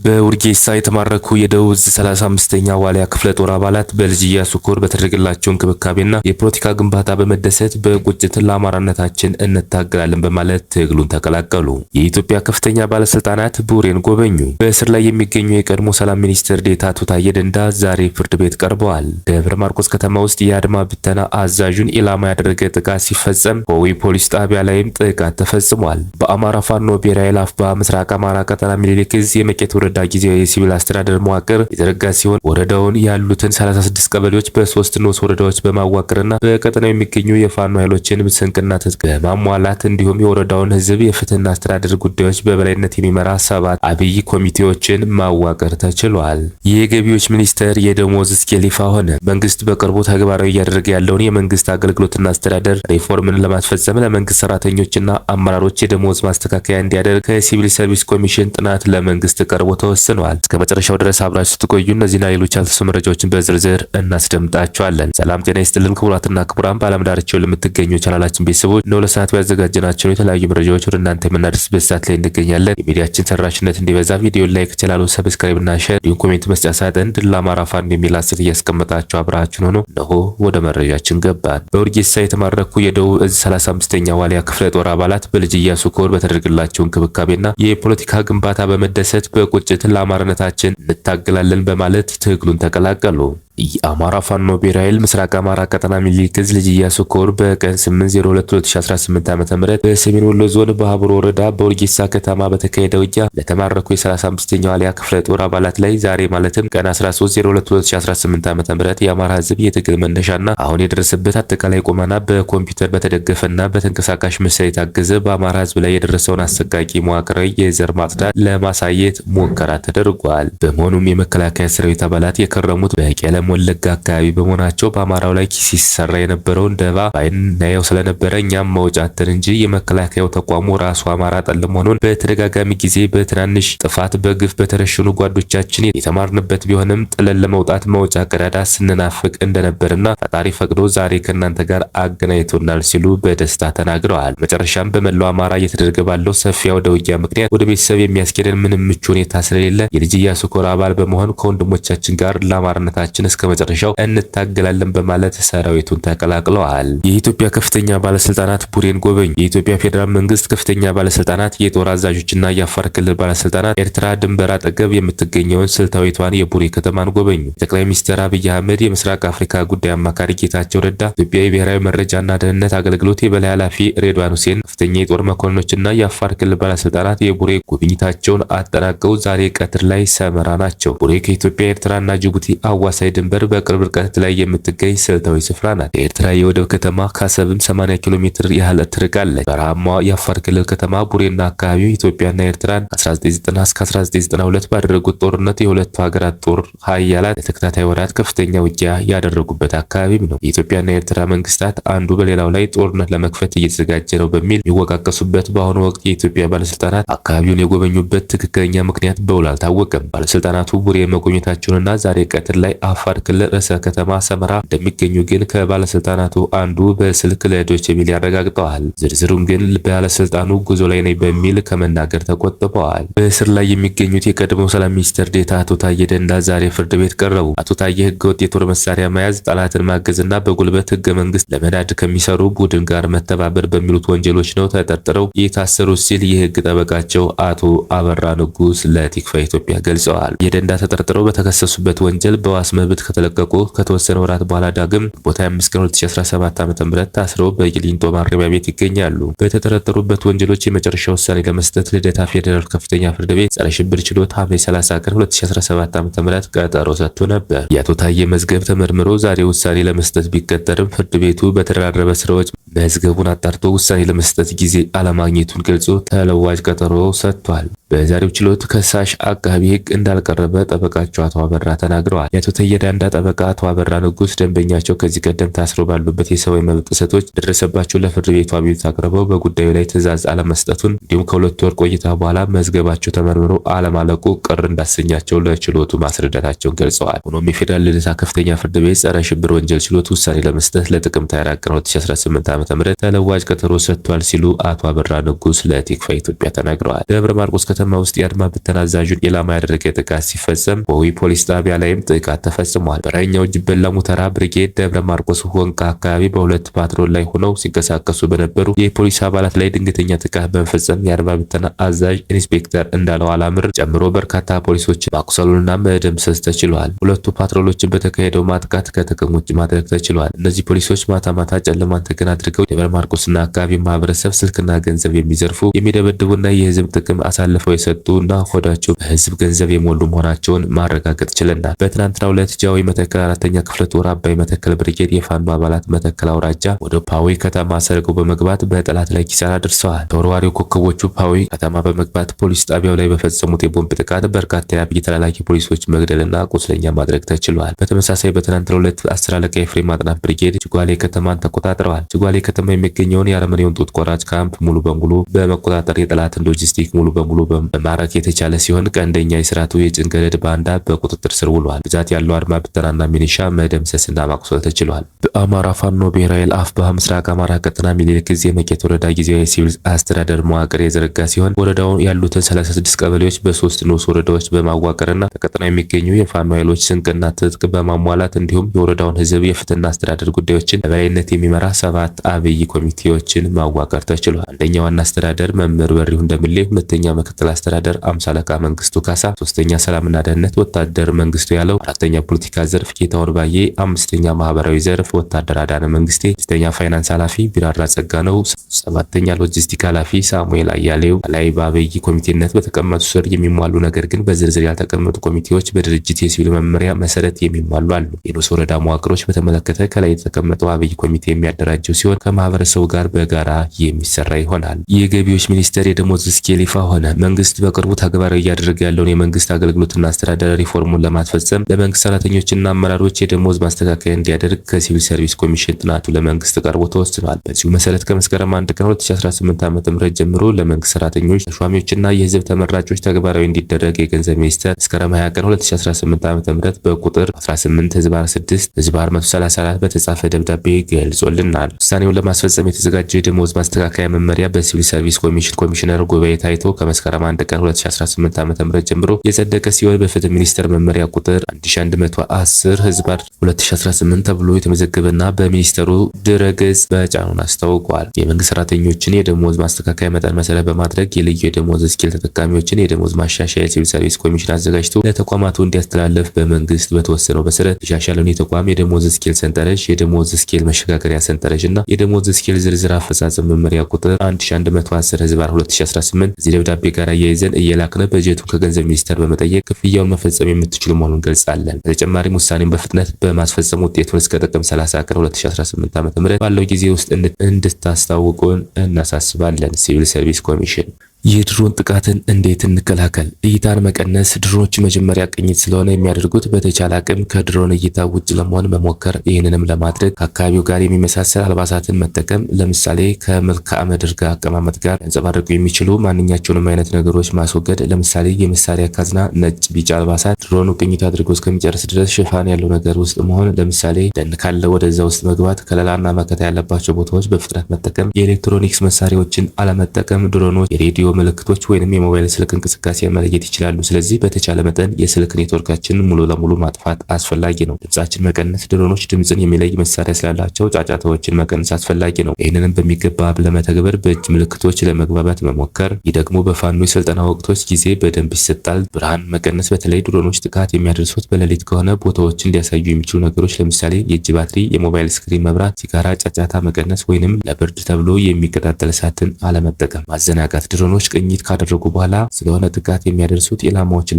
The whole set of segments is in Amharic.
በውርጌሳ የተማረኩ የደቡብ ዕዝ 35ኛ ዋሊያ ክፍለ ጦር አባላት በልጅ ኢያሱ ኮር በተደረገላቸው እንክብካቤና የፖለቲካ ግንባታ በመደሰት በቁጭት ለአማራነታችን እንታገላለን በማለት ትግሉን ተቀላቀሉ። የኢትዮጵያ ከፍተኛ ባለስልጣናት ቡሬን ጎበኙ። በእስር ላይ የሚገኙ የቀድሞ ሰላም ሚኒስትር ዴኤታ አቶ ታዬ ደንዳ ዛሬ ፍርድ ቤት ቀርበዋል። ደብረ ማርቆስ ከተማ ውስጥ የአድማ ብተና አዛዡን ኢላማ ያደረገ ጥቃት ሲፈጸም በዊ ፖሊስ ጣቢያ ላይም ጥቃት ተፈጽሟል። በአማራ ፋኖ ብሔራዊ አፋባ ምስራቅ አማራ ቀጠና ሚኒሊክ ዕዝ የመቄት ወረዳ ጊዜያዊ የሲቪል አስተዳደር መዋቅር የተዘረጋ ሲሆን ወረዳውን ያሉትን 36 ቀበሌዎች በ3 ንዑስ ወረዳዎች በማዋቀርና በቀጠናው የሚገኙ የፋኖ ኃይሎችን ስንቅና ትጥቅ በማሟላት እንዲሁም የወረዳውን ህዝብ የፍትህና አስተዳደር ጉዳዮች በበላይነት የሚመራ 7 አብይ ኮሚቴዎችን ማዋቀር ተችሏል። የገቢዎች ሚኒስቴር የደሞዝ ስኬል ይፋ ሆነ። መንግስት በቅርቡ ተግባራዊ እያደረገ ያለውን የመንግስት አገልግሎትና አስተዳደር ሪፎርምን ለማስፈጸም ለመንግስት ሰራተኞችና አመራሮች የደሞዝ ማስተካከያ እንዲያደርግ ከሲቪል ሰርቪስ ኮሚሽን ጥናት ለመንግስት ቀርቦ ተወስኗል። እስከ መጨረሻው ድረስ አብራችሁ ስትቆዩ እነዚህና ሌሎች ያልተሰሙ መረጃዎችን በዝርዝር እናስደምጣችኋለን። ሰላም ጤና ይስጥልን ክቡራትና ክቡራን በዓለም ዳርቻው ለምትገኙ ቻናላችን ቤተሰቦች ነው ለሰዓቱ ያዘጋጀናቸው የተለያዩ መረጃዎች ወደ እናንተ የምናደርስበት ሰዓት ላይ እንገኛለን። የሚዲያችን ተደራሽነት እንዲበዛ ቪዲዮ ላይክ፣ ቻናሉ ሰብስክራይብ እና ሼር እንዲሁም ኮሜንት መስጫ ሳጥን ድል ለአማራ ፋኖ የሚል አስተያየት እያስቀመጣችሁ አብራችሁን ሆኖ እነሆ ወደ መረጃችን ገባን። በውርጌሳ የተማረኩ የደቡብ ዕዝ 35ኛ ዋሊያ ክፍለ ጦር አባላት በልጅ ኢያሱ ኮር በተደረገላቸው እንክብካቤና የፖለቲካ ግንባታ በመደሰት በቁጭት ለአማራነታችን እንታገላለን በማለት ትግሉን ተቀላቀሉ። የአማራ ፋኖ ብሔራዊ ኃይል ምስራቅ አማራ ቀጠና ሚኒሊክ ዕዝ ልጅ ኢያሱ ኮር በቀን 8/02/2018 ዓ.ም በሰሜን ወሎ ዞን በሀብሮ ወረዳ በውርጌሳ ከተማ በተካሄደ ውጊያ ለተማረኩ የ35ኛ ዋሊያ ክፍለ ጦር አባላት ላይ ዛሬ ማለትም ቀን 13/02/2018 ዓ.ም የአማራ ህዝብ የትግል መነሻና አሁን የደረሰበት አጠቃላይ ቁመና በኮምፒውተር በተደገፈና በተንቀሳቃሽ ምስል የታገዘ በአማራ ህዝብ ላይ የደረሰውን አሰቃቂ መዋቅራዊ የዘር ማጽዳት ለማሳየት ሙከራ ተደርጓል። በመሆኑም የመከላከያ ሰራዊት አባላት የከረሙት በቄለም ወለጋ አካባቢ በመሆናቸው በአማራው ላይ ሲሰራ የነበረውን ደባ ባይን ናየው ስለነበረ እኛም መውጫትን እንጂ የመከላከያው ተቋሙ ራሱ አማራ ጠል መሆኑን በተደጋጋሚ ጊዜ በትናንሽ ጥፋት በግፍ በተረሽኑ ጓዶቻችን የተማርንበት ቢሆንም ጥለን ለመውጣት መውጫ ቀዳዳ ስንናፍቅ እንደነበርና ፈጣሪ ፈቅዶ ዛሬ ከእናንተ ጋር አገናኝቶናል ሲሉ በደስታ ተናግረዋል። መጨረሻም በመላው አማራ እየተደረገ ባለው ሰፊ አውደ ውጊያ ምክንያት ወደ ቤተሰብ የሚያስኬደን ምንም ምቹ ሁኔታ ስለሌለ የልጅ ኢያሱ ኮር አባል በመሆን ከወንድሞቻችን ጋር ለአማራነታችን እስከ መጨረሻው እንታገላለን በማለት ሰራዊቱን ተቀላቅለዋል። የኢትዮጵያ ከፍተኛ ባለስልጣናት ቡሬን ጎበኙ። የኢትዮጵያ ፌዴራል መንግስት ከፍተኛ ባለስልጣናት፣ የጦር አዛዦችና የአፋር ክልል ባለስልጣናት ኤርትራ ድንበር አጠገብ የምትገኘውን ስልታዊቷን የቡሬ ከተማን ጎበኙ። ጠቅላይ ሚኒስትር አብይ አህመድ፣ የምስራቅ አፍሪካ ጉዳይ አማካሪ ጌታቸው ረዳ፣ ኢትዮጵያ የብሔራዊ መረጃና ደህንነት አገልግሎት የበላይ ኃላፊ ሬድዋን ሁሴን፣ ከፍተኛ የጦር መኮንኖችና የአፋር ክልል ባለስልጣናት የቡሬ ጉብኝታቸውን አጠናቀው ዛሬ ቀትር ላይ ሰመራ ናቸው። ቡሬ ከኢትዮጵያ ኤርትራና ጅቡቲ አዋሳኝ ድንበር በቅርብ ርቀት ላይ የምትገኝ ስልታዊ ስፍራ ናት። የኤርትራ የወደብ ከተማ ከአሰብም 80 ኪሎ ሜትር ያህል ትርቃለች። በረሃማዋ የአፋር ክልል ከተማ ቡሬና አካባቢው ኢትዮጵያና ኤርትራን ከ1990 እስከ 1992 ባደረጉት ጦርነት የሁለቱ ሀገራት ጦር ኃያላት ለተከታታይ ወራት ከፍተኛ ውጊያ ያደረጉበት አካባቢም ነው። የኢትዮጵያና የኤርትራ መንግስታት አንዱ በሌላው ላይ ጦርነት ለመክፈት እየተዘጋጀ ነው በሚል የሚወቃቀሱበት በአሁኑ ወቅት የኢትዮጵያ ባለስልጣናት አካባቢውን የጎበኙበት ትክክለኛ ምክንያት በውል አልታወቀም። ባለስልጣናቱ ቡሬ መጎብኘታቸውንና ዛሬ ቀትር ላይ አፋር ክልል ርዕሰ ከተማ ሰመራ እንደሚገኙ ግን ከባለስልጣናቱ አንዱ በስልክ ለዶይቼ ቬለ ያረጋግጠዋል። ዝርዝሩን ግን ባለስልጣኑ ጉዞ ላይ ነኝ በሚል ከመናገር ተቆጥበዋል። በእስር ላይ የሚገኙት የቀድሞ ሰላም ሚኒስትር ዴኤታ አቶ ታዬ ደንዳ ዛሬ ፍርድ ቤት ቀረቡ። አቶ ታዬ ህገወጥ የጦር መሳሪያ መያዝ፣ ጠላትን ማገዝና በጉልበት ህገ መንግስት ለመናድ ከሚሰሩ ቡድን ጋር መተባበር በሚሉት ወንጀሎች ነው ተጠርጥረው የታሰሩት ሲል የህግ ጠበቃቸው አቶ አበራ ንጉስ ለቲክቫ ኢትዮጵያ ገልጸዋል። የደንዳ ተጠርጥረው በተከሰሱበት ወንጀል በዋስ መብት ከተለቀቁ ከተወሰነ ወራት በኋላ ዳግም ቦታ 5 ቀን 2017 ዓ.ም ታስረው በቂሊንጦ ማረሚያ ቤት ይገኛሉ። በተጠረጠሩበት ወንጀሎች የመጨረሻ ውሳኔ ለመስጠት ልደታ ፌዴራል ከፍተኛ ፍርድ ቤት ጸረ ሽብር ችሎት ሐምሌ 30 ቀን 2017 ዓ.ም ቀጠሮ ሰጥቶ ነበር። የአቶ ታዬ መዝገብ ተመርምሮ ዛሬ ውሳኔ ለመስጠት ቢቀጠርም ፍርድ ቤቱ በተደራረበ ስራዎች መዝገቡን አጣርቶ ውሳኔ ለመስጠት ጊዜ አለማግኘቱን ገልጾ ተለዋጭ ቀጠሮ ሰጥቷል። በዛሬው ችሎት ከሳሽ አቃቢ ህግ እንዳልቀረበ ጠበቃቸው አቶ አበራ ተናግረዋል። የአቶ ታዬ የአንዳ ጠበቃ አቶ አበራ ንጉስ ደንበኛቸው ከዚህ ቀደም ታስረው ባሉበት የሰብአዊ መብት ጥሰቶች ደረሰባቸው ለፍርድ ቤቱ አቤቱታ አቅርበው በጉዳዩ ላይ ትዕዛዝ አለመስጠቱን እንዲሁም ከ2 ወር ቆይታ በኋላ መዝገባቸው ተመርምሮ አለማለቁ ቅር እንዳሰኛቸው ለችሎቱ ማስረዳታቸውን ገልጸዋል። ሆኖም የፌዴራል ልደታ ከፍተኛ ፍርድ ቤት ጸረ ሽብር ወንጀል ችሎት ውሳኔ ለመስጠት ለጥቅምት 24 ቀን 2018 ዓ.ም ተለዋጭ ቀጠሮ ሰጥቷል ሲሉ አቶ አበራ ንጉስ ለቲክፋ ኢትዮጵያ ተናግረዋል። ደብረ ማርቆስ ከተማ ውስጥ የአድማ ብተና አዛዡን ኢላማ ያደረገ ጥቃት ሲፈጸም በዊ ፖሊስ ጣቢያ ላይም ጥቃት ተፈጽሟል። በራያኛው ጅበላ ሙተራ ብርጌድ ደብረ ማርቆስ ወንቃ አካባቢ በሁለት ፓትሮል ላይ ሆነው ሲንቀሳቀሱ በነበሩ የፖሊስ አባላት ላይ ድንገተኛ ጥቃት በመፈጸም የአድማ ብተና አዛዥ ኢንስፔክተር እንዳለው አላምር ጨምሮ በርካታ ፖሊሶች ማቁሰሉንና መደምሰስ ተችሏል። ሁለቱ ፓትሮሎችን በተካሄደው ማጥቃት ከጥቅም ውጭ ማድረግ ተችሏል። እነዚህ ፖሊሶች ማታ ማታ ጨለማን ተገን አድርገው ደብረ ማርቆስና አካባቢ ማህበረሰብ ስልክና ገንዘብ የሚዘርፉ የሚደበድቡና የህዝብ ጥቅም አሳልፈው የሰጡና ሆዳቸው በህዝብ ገንዘብ የሞሉ መሆናቸውን ማረጋገጥ ችለናል። በትናንትናው ዕለት ጃዊ መተከል 4ኛ ክፍለ ጦር አባይ መተከል ብርጌድ የፋኖ አባላት መተከል አውራጃ ወደ ፓዊ ከተማ ሰርገው በመግባት በጠላት ላይ ኪሳራ አድርሰዋል። ተወርዋሪው ኮከቦቹ ፓዊ ከተማ በመግባት ፖሊስ ጣቢያው ላይ በፈጸሙት የቦምብ ጥቃት በርካታ የአብይ ተላላኪ ፖሊሶች መግደልና ቁስለኛ ማድረግ ተችሏል። በተመሳሳይ በትናንትናው ዕለት 10 አለቃ ኤፍሬም አጥናፍ ብርጌድ ጅጓሌ ከተማን ተቆጣጥረዋል። ጅጓሌ ከተማ የሚገኘውን የአረመኔውን ጡት ቆራጭ ካምፕ ሙሉ በሙሉ በመቆጣጠር የጠላትን ሎጂስቲክ ሙሉ በሙሉ በማረክ የተቻለ ሲሆን ቀንደኛ የስርዓቱ የጭንገረድ ባንዳ በቁጥጥር ስር ውሏል። ብዛት ያለው አድማ ብተናና ሚሊሻ መደምሰስና ማቁሰል ተችሏል። በአማራ ፋኖ ብሔራዊ ኃይል አፋብኃ ምስራቅ አማራ ቀጠና ሚኒልክ ዕዝ የመቄት ወረዳ ጊዜያዊ ሲቪል አስተዳደር መዋቅር የዘረጋ ሲሆን ወረዳው ያሉትን 36 ቀበሌዎች በ3 ንዑስ ወረዳዎች በማዋቀርና በቀጠናው የሚገኙ የፋኖ ኃይሎች ስንቅና ትጥቅ በማሟላት እንዲሁም የወረዳውን ህዝብ የፍትህና አስተዳደር ጉዳዮችን በበላይነት የሚመራ 7 አብይ ኮሚቴዎችን ማዋቀር ተችሏል። አንደኛ ዋና አስተዳደር መምህር በሪሁ እንደምሌ፣ ሁለተኛ ምክትል አስተዳደር 50 አለቃ መንግስቱ ካሳ፣ ሶስተኛ ሰላምና ደህንነት ወታደር መንግስቱ ያለው፣ አራተኛ ፖለቲካ ዘርፍ ጌታውን ባዬ፣ አምስተኛ ማህበራዊ ዘርፍ ወታደር አዳነ መንግስቴ፣ ስድስተኛ ፋይናንስ ኃላፊ ቢራራ ጸጋ ነው፣ ሰባተኛ ሎጂስቲክ ኃላፊ ሳሙኤል አያሌው። ላይ በአብይ ኮሚቴነት በተቀመጡ ስር የሚሟሉ ነገር ግን በዝርዝር ያልተቀመጡ ኮሚቴዎች በድርጅት የሲቪል መመሪያ መሰረት የሚሟሉ አሉ። የንዑስ ወረዳ መዋቅሮች በተመለከተ ከላይ የተቀመጠው አብይ ኮሚቴ የሚያደራጀው ሲሆን ከማህበረሰቡ ጋር በጋራ የሚሰራ ይሆናል። የገቢዎች ሚኒስቴር የደሞዝ ስኬል ይፋ ሆነ። መንግስት በቅርቡ ተግባራዊ እያደረገ ያለውን የመንግስት አገልግሎትና አስተዳደር ሪፎርሙን ለማስፈጸም ለመንግስት ሰራተኞችና አመራሮች የደሞዝ ማስተካከያ እንዲያደርግ ከሲቪል ሰርቪስ ኮሚሽን ጥናቱ ለመንግስት ቀርቦ ተወስኗል። በዚሁ መሰረት ከመስከረም 1 ቀን 2018 ዓ.ም ጀምሮ ለመንግስት ሰራተኞች፣ ተሿሚዎችና የህዝብ ተመራጮች ተግባራዊ እንዲደረግ የገንዘብ ሚኒስቴር መስከረም 20 ቀን 2018 ዓ.ም በቁጥር 18/6/134 በተጻፈ ደብዳቤ ገልጾልናል። ውሳኔውን ለማስፈጸም የተዘጋጀው የደሞዝ ማስተካከያ መመሪያ በሲቪል ሰርቪስ ኮሚሽን ኮሚሽነር ጉባኤ ታይቶ ከመስከረም 1 ቀን 2018 ዓ.ም ጀምሮ የጸደቀ ሲሆን በፍትህ ሚኒስቴር መመሪያ ቁጥር 1110/2018 ተብሎ የተመዘገበና በሚኒስቴሩ ድረገጽ መጫኑን አስታውቋል። የመንግስት ሰራተኞችን የደሞዝ ማስተካከያ መጠን መሰረት በማድረግ የልዩ የደሞዝ ስኬል ተጠቃሚዎችን የደሞዝ ማሻሻያ የሲቪል ሰርቪስ ኮሚሽን አዘጋጅቶ ለተቋማቱ እንዲያስተላልፍ በመንግስት በተወሰነው መሰረት የተሻሻለውን የተቋም የደሞዝ ስኬል ሰንጠረዥ፣ የደሞዝ ስኬል መሸጋገሪያ ሰንጠረዥ እና የደሞዝ ስኬል ዝርዝር አፈጻጸም መመሪያ ቁጥር 1110/2018 እዚህ ደብዳቤ ጋር አያይዘን እየላክነ በጀቱን ከገንዘብ ሚኒስቴር በመጠየቅ ክፍያውን መፈጸም የምትችሉ መሆኑን ገልጻለን። በተጨማሪም ውሳኔውን በፍጥነት በማስፈጸም ውጤቱን እስከ ጥቅምት 30 ቀን 2018 ዓ.ም ባለው ጊዜ ውስጥ እንድታስታውቁን እናሳስባለን። ሲቪል ሰርቪስ ኮሚሽን። የድሮን ጥቃትን እንዴት እንከላከል? እይታን መቀነስ። ድሮኖች መጀመሪያ ቅኝት ስለሆነ የሚያደርጉት በተቻለ አቅም ከድሮን እይታ ውጭ ለመሆን መሞከር። ይህንንም ለማድረግ ከአካባቢው ጋር የሚመሳሰል አልባሳትን መጠቀም። ለምሳሌ ከመልክዓ ምድር ጋር አቀማመጥ ጋር ሊያንጸባርቁ የሚችሉ ማንኛቸውንም አይነት ነገሮች ማስወገድ። ለምሳሌ የመሳሪያ ካዝና፣ ነጭ፣ ቢጫ አልባሳት። ድሮኑ ቅኝት አድርጎ እስከሚጨርስ ድረስ ሽፋን ያለው ነገር ውስጥ መሆን። ለምሳሌ ደን ካለ ወደዛ ውስጥ መግባት። ከለላና መከታ ያለባቸው ቦታዎች በፍጥነት መጠቀም። የኤሌክትሮኒክስ መሳሪያዎችን አለመጠቀም። ድሮኖች የሬዲዮ ምልክቶች ወይንም የሞባይል ስልክ እንቅስቃሴ መለየት ይችላሉ። ስለዚህ በተቻለ መጠን የስልክ ኔትወርካችንን ሙሉ ለሙሉ ማጥፋት አስፈላጊ ነው። ድምጻችን መቀነስ። ድሮኖች ድምጽን የሚለይ መሳሪያ ስላላቸው ጫጫታዎችን መቀነስ አስፈላጊ ነው። ይህንንም በሚገባ ለመተግበር በእጅ ምልክቶች ለመግባባት መሞከር። ይህ ደግሞ በፋኖ የስልጠና ወቅቶች ጊዜ በደንብ ይሰጣል። ብርሃን መቀነስ። በተለይ ድሮኖች ጥቃት የሚያደርሱት በሌሊት ከሆነ ቦታዎችን ሊያሳዩ የሚችሉ ነገሮች ለምሳሌ የእጅ ባትሪ፣ የሞባይል ስክሪን መብራት፣ ሲጋራ፣ ጫጫታ መቀነስ ወይንም ለብርድ ተብሎ የሚቀጣጠል እሳትን አለመጠቀም። ማዘናጋት። ድሮኖች ቦታዎች ቅኝት ካደረጉ በኋላ ስለሆነ ጥቃት የሚያደርሱት ኢላማዎችን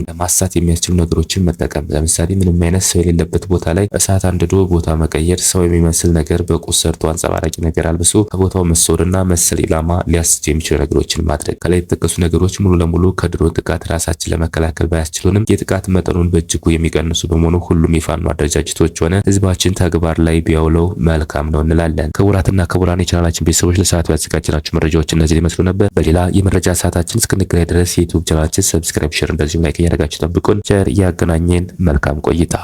ለማሳት የሚያስችሉ ነገሮችን መጠቀም። ለምሳሌ ምንም አይነት ሰው የሌለበት ቦታ ላይ እሳት አንድዶ ቦታ መቀየር፣ ሰው የሚመስል ነገር በቁስ ሰርቶ አንጸባራቂ ነገር አልብሶ ከቦታው መሰወርና መሰል ኢላማ ሊያስት የሚችሉ ነገሮችን ማድረግ። ከላይ የተጠቀሱ ነገሮች ሙሉ ለሙሉ ከድሮን ጥቃት ራሳችን ለመከላከል ባያስችሉንም የጥቃት መጠኑን በእጅጉ የሚቀንሱ በመሆኑ ሁሉም የፋኖ አደረጃጀቶች ሆነ ህዝባችን ተግባር ላይ ቢያውለው መልካም ነው እንላለን። ክቡራትና ክቡራን የቻናላችን ቤተሰቦች ለሰዓቱ ያዘጋጀናቸው መረጃዎች እነዚህ ሊመስሉ ነበር። በሌላ የመረጃ ሰዓታችን እስክንገናኝ ድረስ የዩቲዩብ ቻናላችን ሰብስክራይብ፣ ሼር እንደዚሁም ላይክ እያደረጋችሁ ጠብቁን። ቸር ያገናኘን። መልካም ቆይታ